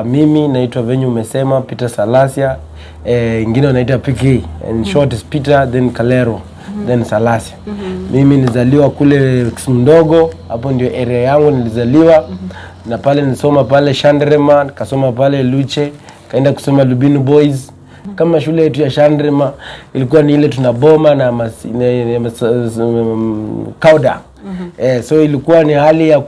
Mimi naitwa venye umesema Peter Salasia, ingine wanaita PK, in short is Peter then Kalero, then Salasia. Mimi nilizaliwa kule Kisundogo, hapo ndio area yangu nilizaliwa. Na pale nilisoma pale Shandrema, kasoma pale Luche, kaenda kusoma Lubinu Boys. Kama shule yetu ya Shandrema ilikuwa ni ile tunaboma na kauda. So ilikuwa ni hali ya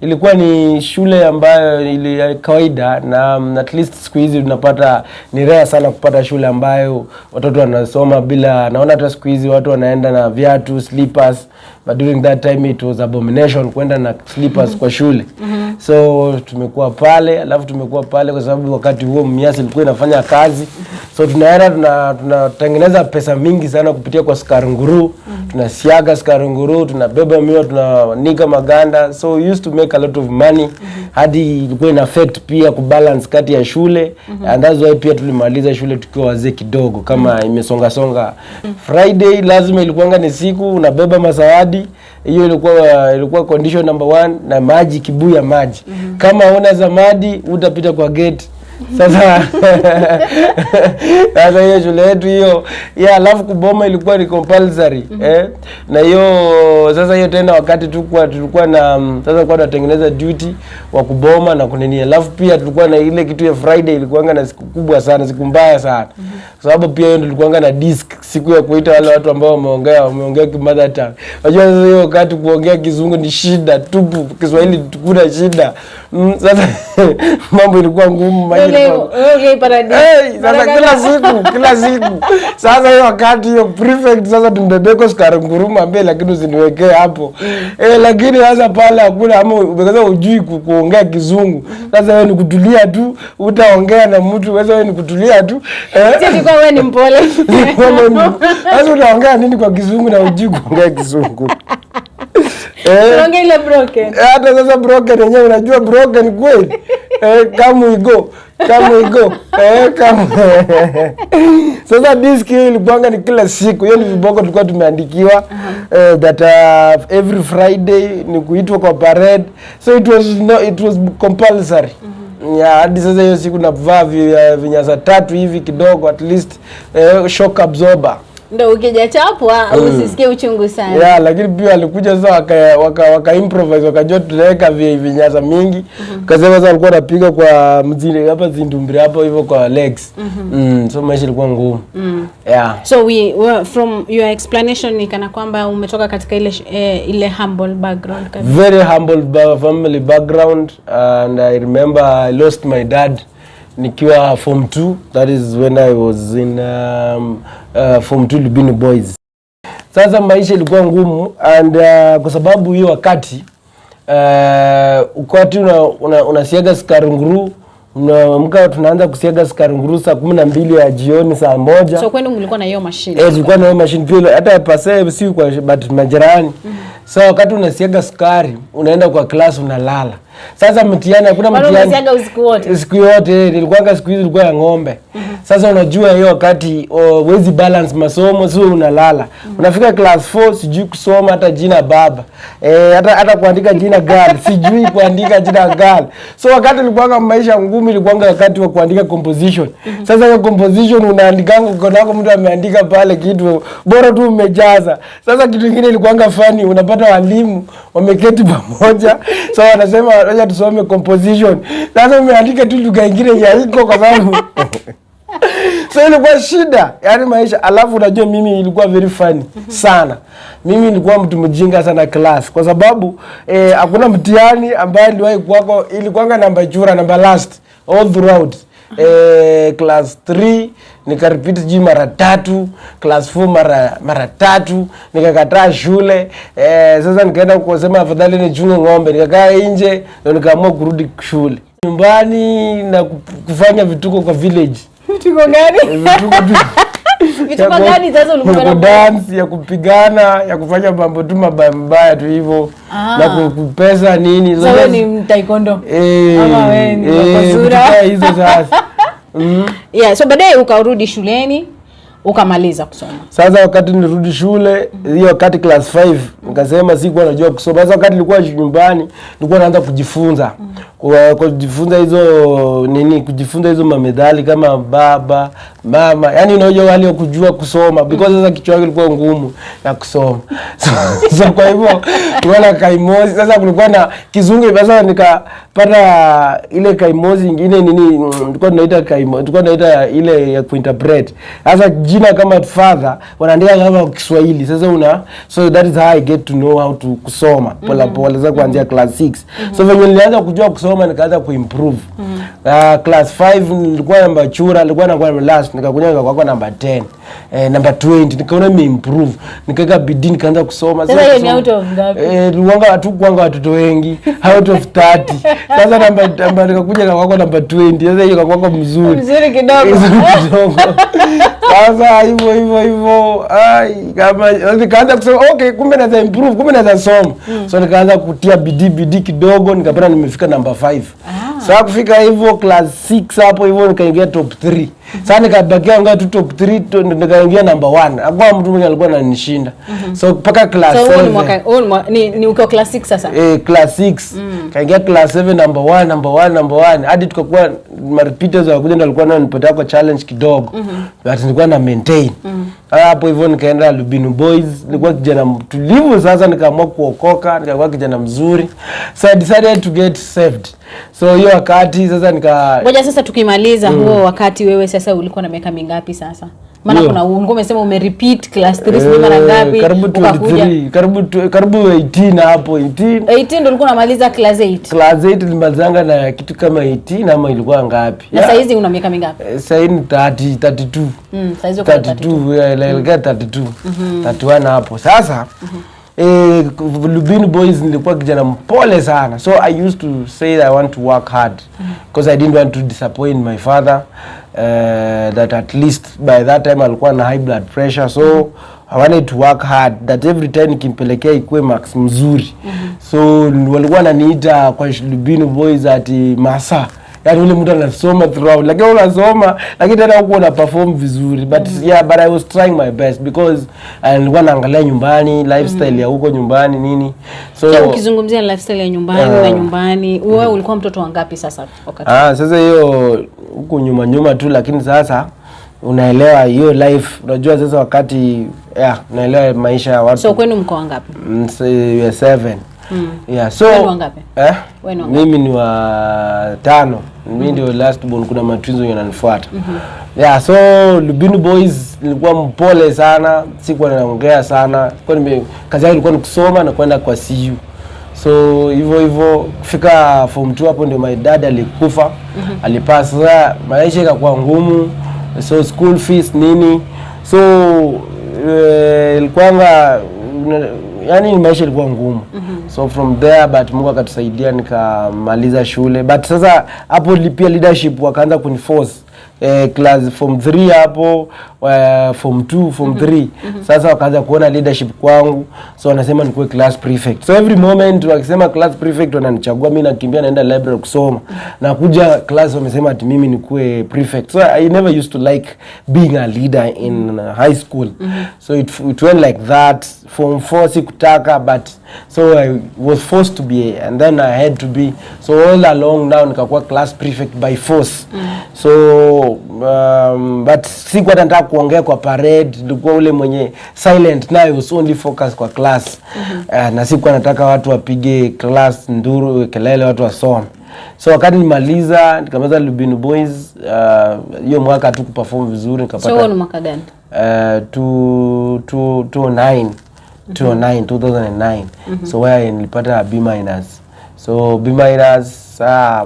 ilikuwa ni shule ambayo ili kawaida, na at least siku hizi tunapata ni rare sana kupata shule ambayo watoto wanasoma bila, naona hata siku hizi watu wanaenda na viatu, slippers, but during that time it was abomination kwenda na slippers kwa shule. So tumekuwa pale, alafu tumekuwa pale kwa sababu wakati huo Mumias ilikuwa inafanya kazi. So tunaenda tunatengeneza pesa mingi sana kupitia kwa sukari nguru. Tunasiaga sukari nguru, tunabeba miwa, tunanika maganda. So we used to make a lot of money. Hadi ilikuwa ina affect pia kubalance kati ya shule. And that's why pia tulimaliza shule tukiwa wazee kidogo kama imesonga songa. Friday lazima ilikuwanga ni siku unabeba masawadi. Hiyo ilikuwa condition number 1, na maji, kibuyu ya maji. Kama una zamadi utapita kwa gate. Sasa hiyo shule yetu hiyo, alafu kuboma ilikuwa ni compulsory. Na hiyo sasa hiyo tena wakati tulikuwa na sasa kwa tunatengeneza duty wa kuboma na kunini. Alafu pia tulikuwa na ile kitu ya Friday ilikuwanga na siku kubwa sana, siku mbaya sana. Kwa sababu pia hiyo tulikuwanga na disc, siku ya kuita wale watu ambao wameongea kimother tongue. Unajua sasa hiyo wakati kuongea Kizungu ni shida tupu, Kiswahili kuna shida. Sasa mambo ilikuwa ngumu. Sasa kila siku. Sasa hiyo wakati hiyo prefect sasa tumbebeko sukari nguruma mbele, lakini usiniwekee hapo. Lakini sasa pale hakuna, ama umekaza ujui kuongea Kizungu. Sasa wewe ni kutulia tu, utaongea na mtu, wewe ni kutulia tu. Sisi kwa wewe ni mpole. Sasa utaongea nini kwa Kizungu na ujui kuongea Kizungu? Unaongea ile broken. Hata sasa broken yenyewe unajua broken kweli. Come we go. Sasa disk hiyo ilikuwanga ni kila siku. Hiyo ni viboko tulikuwa tumeandikiwa that every Friday ni kuitwa kwa parade. So it was compulsory. Hadi sasa hiyo siku navaa vinyasa 3 hivi kidogo, at least shock absorber. Ndio ukija chapwa usisikie uchungu sana. Lakini pia alikuja sasa waka improvise, wakajua tunaweka vinyasa mingi. Kasema sasa alikuwa anapiga kwa mzini hapa Zindumbiri hapo hivyo kwa legs. So maisha ilikuwa ngumu. So from your explanation ni kana kwamba umetoka katika ile humble background kabisa. Very humble family background, and I remember I lost my dad nikiwa form 2. That is when I was in form 2 Lubinu Boys. Sasa maisha ilikuwa ngumu, and kwa sababu hiyo wakati unasiaga sukari nguru, tunaanza kusiaga sukari nguru saa 12 ya jioni, saa 1. So kwenu mlikuwa na hiyo machine? Tulikuwa na hiyo machine pia, hata pase si kwa but majirani. So wakati unasiaga sukari unaenda kwa class unalala. Sasa mtihani hakuna mtihani. Unasiaga usiku wote? Siku yote nilikuwa siku hizi ilikuwa ya ng'ombe. Sasa unajua hiyo wakati wezi balance masomo, sio unalala. Unafika class 4 sijui kusoma hata jina baba. Hata kuandika jina girl, sijui kuandika jina girl. So wakati nilikuwa maisha ngumu, ilikuwa wakati wa kuandika composition. Sasa hiyo composition unaandikanga uko mtu ameandika pale kitu bora tu umejaza. Sasa kitu kingine ilikuwa funny, unapata walimu wameketi pamoja. So wanasema wacha tusome composition. Sasa umeandika tu lugha nyingine ya iko kwa sababu so ilikuwa shida, yani maisha. Alafu unajua mimi ilikuwa very funny sana. Mimi nilikuwa mtu mjinga sana class, kwa sababu hakuna mtihani ambaye niliwahi kuwako, ilikuwanga namba last all throughout. Class 3 nikarepeat mara 3, class 4 mara 3, nikakataa shule. Sasa nikaenda kusema afadhali nichunge ng'ombe, nikakaa nje na nikaamua kurudi shule nyumbani na kufanya vituko kwa village. Vituko gani? Vituko gani sasa ulikuwa na dance, ya kupigana, ya kufanya mambo tu mabaya tu hivyo, na kupesa nini. Sasa ni taekwondo. Ama wewe ni kozura hizo sasa. So baadaye ukarudi shuleni ukamaliza kusoma. Sasa wakati nirudi shule, hiyo wakati class 5, nikasema sikuwa najua kusoma. Sasa wakati nilikuwa nyumbani, nilikuwa naanza kujifunza. kujifunza hizo nini, kujifunza hizo mamethali kama baba, mama, yani unajua wale kujua kusoma because sasa kichwa changu kilikuwa ngumu na kusoma. So kwa hivyo tuona kaimozi, sasa kulikuwa na kizungu, sasa nikapata ile kaimozi nyingine nini, tulikuwa tunaita kaimozi, tulikuwa tunaita ile ya kuinterpret. Sasa jina kama father wanaandika kama Kiswahili. Sasa so that is how I get to know how to kusoma pole pole, sasa kuanzia class 6. So venye nilianza kujua kusoma nikaanza kuimprove. Class 5 nilikuwa namba chura, nilikuwa nakuwa last, nikakuja nikakuwa namba 10. Number 20 nikaona me improve, nikaweka bidii nikaanza kusoma. Sasa hiyo ni out of ngapi? Tuwanga watoto wengi out of 30. Sasa namba nikakuja nikakuwa namba 20. Sasa hiyo ikakuwa mzuri kidogo. Sasa hivyo kama nikaanza kusema okay, kumbe naweza improve, kumbe naweza soma. So nikaanza kutia bidii kidogo, nikapata nimefika namba 5. Sasa kufika hivyo class 6 hapo hivyo nikaingia top 3. Sasa nikabakia anga tu top 3 nikaingia number 1. Hakuwa mtu mwenye alikuwa ananishinda. So mpaka class 7. So ni uko class 6 sasa? Class 6. Kaingia class 7 number 1 hadi tukakuwa repeaters wakuja ndio alikuwa ananipatia kwa challenge kidogo. But nilikuwa na maintain. Hapo hivyo nikaenda Lubinu Boys, nilikuwa kijana mtulivu. Sasa nikaamua kuokoka, nikakuwa kijana mzuri. So I decided to get saved. So hiyo wakati sasa ngoja sasa tukimaliza huo wakati, wewe sasa ulikuwa na miaka mingapi sasa? Maana kuna ulikuwa umesema umerepeat class 3 sini mara ngapi? Karibu 23, karibu 18 hapo 18 ndio ulikuwa unamaliza class 8. Class 8 nilimalizanga na kitu kama 18 ama ilikuwa ngapi? Na sasa hizi una miaka mingapi? Sasa ni 32. Sasa hizo kwa 32. Like 32. 31 hapo. Sasa Lubinu Boys nilikuwa kijana mpole sana. So I used to say that I want to work hard because I didn't want to disappoint my father, that at least by that time alikuwa na high blood pressure. So I wanted to work hard that every time nikimpelekea ikuwe max mzuri. So walikuwa wananiita kwa Lubinu Boys ati masa, yani ule mtu anasoma throughout, lakini unasoma lakini tena huko una perform vizuri. But but I was trying my best because nilikuwa naangalia nyumbani lifestyle ya huko nyumbani nini. So ukizungumzia lifestyle ya nyumbani na nyumbani, wewe ulikuwa mtoto wangapi sasa wakati? Sasa hiyo huko nyuma tu, lakini sasa unaelewa hiyo life, unajua sasa wakati unaelewa maisha ya watu. So kwenu mko wangapi? 7. So wangapi? Mimi ni wa 5. Mimi ndio last born, kuna matwizo yananifuata. So Lubinu Boys nilikuwa mpole sana, sikuwa naongea sana. Kwa kazi yangu ilikuwa ni kusoma na kwenda kwa CU. So hivyo kufika form 2 hapo ndio my dad alikufa. Alipasa, maisha ikakuwa ngumu. So school fees nini. So ilikuwa yani maisha ilikuwa ngumu. So from there but Mungu akatusaidia nikamaliza shule. But sasa hapo pia leadership wakaanza kuniforce. Class form 3 hapo, form 2, form 3. Sasa wakaanza kuona leadership kwangu. So wanasema nikuwe class prefect. So every moment wakisema class prefect wananichagua, mimi nakimbia naenda library kusoma. Na kuja class wamesema ati mimi nikuwe prefect. So I never used to like being a leader in high school. So it went like that. Form 4 sikutaka, but so I was forced to be, and then I had to be. So all along now nikakuwa class prefect by force. So but sikuwa nataka kuongea kwa parade, nilikuwa ule mwenye silent, na I was only focus kwa class. Na sikuwa nataka watu wapige class nduru kelele, watu wasome. So wakati nimaliza nikamaliza Lubinu Boys, hiyo mwaka tu kuperform vizuri nikapata. So ni mwaka gani? 2009. So where nilipata B-. So B-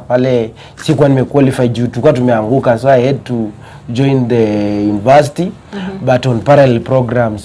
pale sikuwa nimequalify juu tulikuwa tumeanguka, so I had to join the university but on parallel program. So